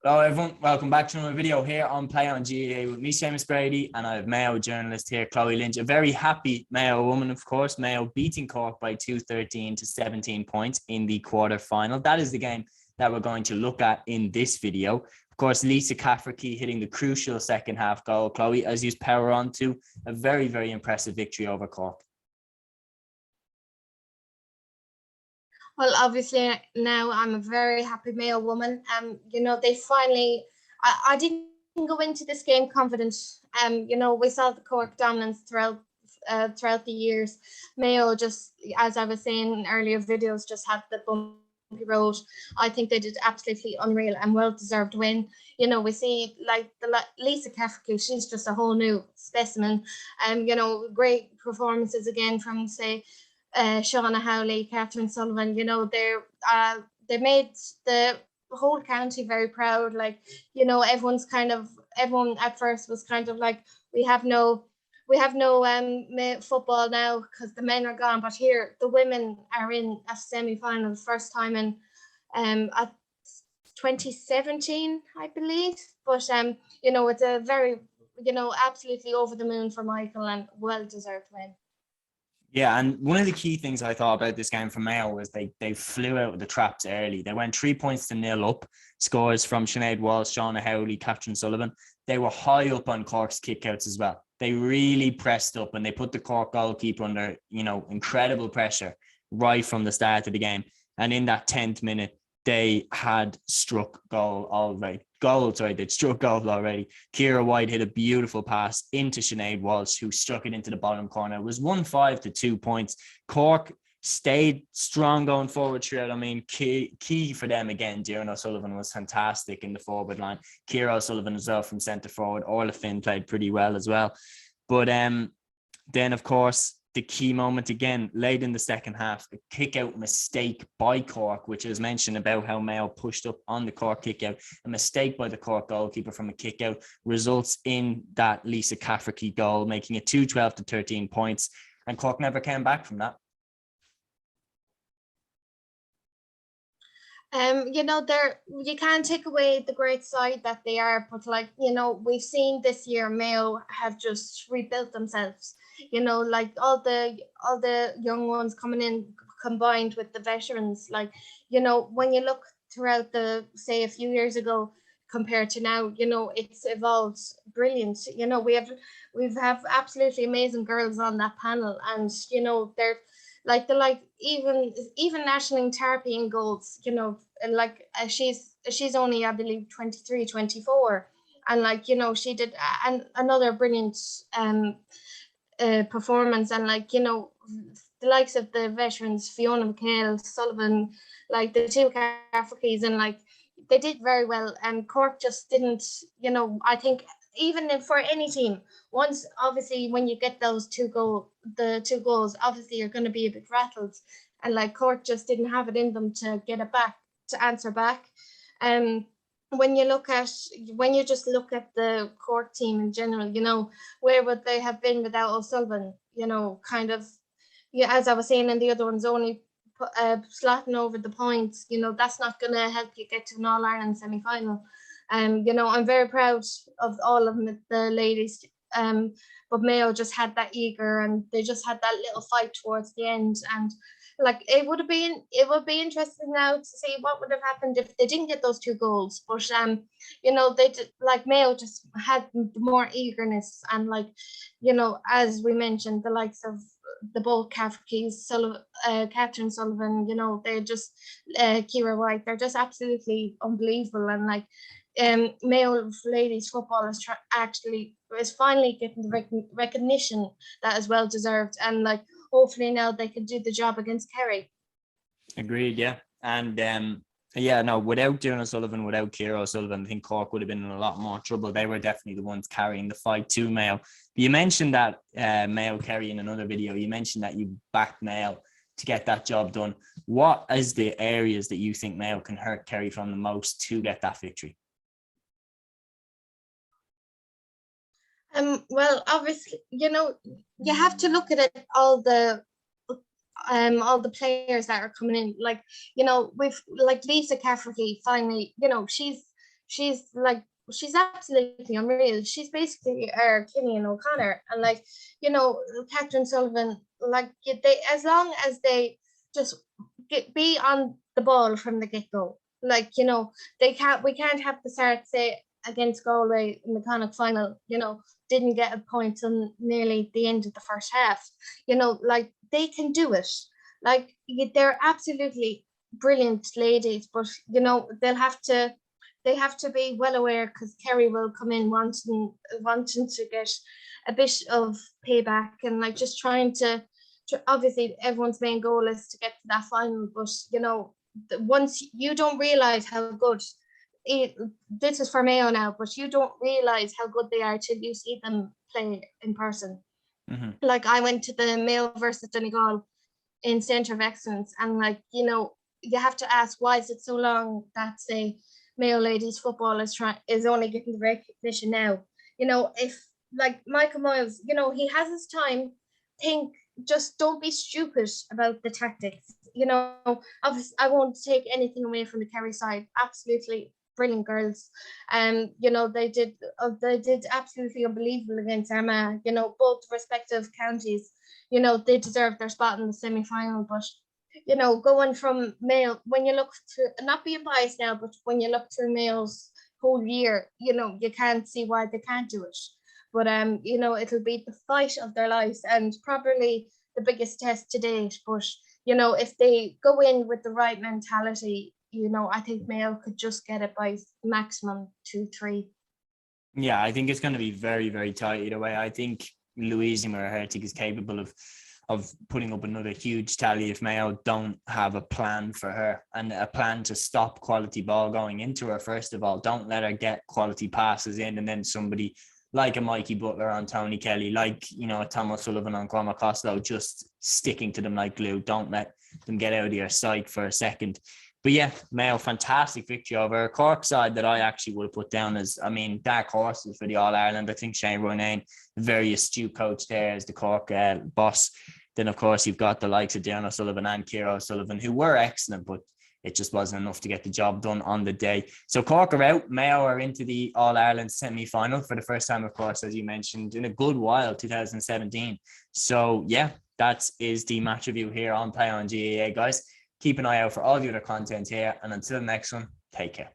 Hello everyone, welcome back to another video here on Play on GAA with me, Seamus Brady, and I have Mayo journalist here, Chloe Lynch. A very happy Mayo woman, of course. Mayo beating Cork by 2-13 to 17 points in the quarter-final. That is the game that we're going to look at in this video. Of course, Lisa Cafferkey hitting the crucial second half goal. Chloe, as you power on to a very, very impressive victory over Cork. Well, obviously now I'm a very happy Mayo woman. They finally, I didn't go into this game confident. We saw the Cork dominance throughout the years. Mayo just, as I was saying in earlier videos, just had the bumpy road. I think they did absolutely unreal and well-deserved win. We see like Lisa Cafferkey, she's just a whole new specimen. Great performances again from, say, Shauna Howley, Catherine Sullivan. They made the whole county very proud. Everyone at first was kind of like, we have no football now because the men are gone. But here, the women are in a semi-final, first time in at 2017, I believe. But it's a very absolutely over the moon for Michael and well-deserved win. Yeah, and one of the key things I thought about this game for Mayo was they flew out of the traps early. They went 3 points to 0 up, scores from Sinead Walsh, Shauna Howley, Catherine Sullivan. They were high up on Cork's kickouts as well. They really pressed up and they put the Cork goalkeeper under, incredible pressure right from the start of the game. And in that 10th minute, they had struck goal already. They'd struck goal already. Ciara White hit a beautiful pass into Sinead Walsh, who struck it into the bottom corner. It was 1-5 to 2 points. Cork stayed strong going forward throughout. I mean, key for them again. Ciara O'Sullivan was fantastic in the forward line. Ciara O'Sullivan as well from centre forward. Orla Finn played pretty well as well. But then, of course, the key moment again, late in the second half, a kick-out mistake by Cork, which is mentioned about how Mayo pushed up on the Cork kick-out. A mistake by the Cork goalkeeper from a kick-out results in that Lisa Cafferkey goal, making it 2-12 to 13 points. And Cork never came back from that. You can't take away the great side that they are, but we've seen this year, Mayo have just rebuilt themselves. All the young ones coming in combined with the veterans. When you look throughout say a few years ago compared to now, it's evolved brilliant. We have absolutely amazing girls on that panel, and they're even National Therapy in goals, she's only, I believe, 23, 24. And she did another brilliant performance. And the likes of the veterans, Fiona McHale, Sullivan, the two Cafferkeys, and they did very well. And Cork just didn't, I think, even for any team, once obviously when you get those two goals, obviously you're going to be a bit rattled, and Cork just didn't have it in them to get it back, to answer back. When you just look at the Cork team in general, where would they have been without O'Sullivan? As I was saying, and the other one's only slotting over the points. That's not going to help you get to an All-Ireland semi-final. I'm very proud of all of them, the ladies, but Mayo just had that eager, and they just had that little fight towards the end. And it would be interesting now to see what would have happened if they didn't get those two goals. But they did, Mayo just had more eagerness, and as we mentioned, the likes of the both Cafferkeys, Catherine Sullivan, they're just Ciara White, they're just absolutely unbelievable. And Mayo ladies football is finally getting the recognition that is well deserved, and hopefully now they can do the job against Kerry. Agreed, yeah. And without Ciara O'Sullivan, without Ciara O'Sullivan, I think Cork would have been in a lot more trouble. They were definitely the ones carrying the fight to Mayo. You mentioned that Mayo Kerry in another video. You mentioned that you backed Mayo to get that job done. What is the areas that you think Mayo can hurt Kerry from the most to get that victory? Well, obviously, you have to look at it, all the players that are coming in. We've Lisa Cafferkey finally, she's absolutely unreal. She's basically our Killian O'Connor, and like, you know, Catherine Sullivan, like they, as long as they just be on the ball from the get go, like, you know, we can't have the start, say, against Galway in the Connacht final, you know, didn't get a point on nearly the end of the first half. You know, like, they can do it. Like, they're absolutely brilliant ladies, but you know, they have to be well aware, because Kerry will come in wanting to get a bit of payback, and like just trying to obviously everyone's main goal is to get to that final, but you know, once you don't realize how good this is for Mayo now, but you don't realize how good they are till you see them play in person. Mm-hmm. Like, I went to the Mayo versus Donegal in Centre of Excellence, and like, you know, you have to ask, why is it so long that, say, Mayo ladies football is only getting the recognition now? You know, if like Michael Moyles, you know, he has his time. Just don't be stupid about the tactics. You know, obviously, I won't take anything away from the Kerry side. Absolutely brilliant girls. You know, they did absolutely unbelievable against Armagh. You know, both respective counties, you know, they deserved their spot in the semi-final. But you know, going from Mayo, when you look through, not being biased now, but when you look through Mayo's whole year, you know, you can't see why they can't do it. But you know, it'll be the fight of their lives, and probably the biggest test to date. But you know, if they go in with the right mentality, you know, I think Mayo could just get it by maximum 2-3. Yeah, I think it's going to be very, very tight either way. I think Louise Murhertig is capable of putting up another huge tally if Mayo don't have a plan for her, and a plan to stop quality ball going into her. First of all, don't let her get quality passes in, and then somebody like a Mikey Butler on Tony Kelly, like, you know, Thomas Sullivan on Cormac Costello, just sticking to them like glue. Don't let them get out of your sight for a second. But yeah, Mayo, fantastic victory over a Cork side that I actually would have put down as, I mean, dark horses for the All-Ireland. I think Shane Ronayne, very astute coach there, as the Cork boss. Then, of course, you've got the likes of Darren O'Sullivan and Ciara O'Sullivan, who were excellent, but it just wasn't enough to get the job done on the day. So Cork are out. Mayo are into the All-Ireland semi-final for the first time, of course, as you mentioned, in a good while, 2017. So, yeah, that is the match review here on Play on GAA, guys. Keep an eye out for all the other content here. And until the next one, take care.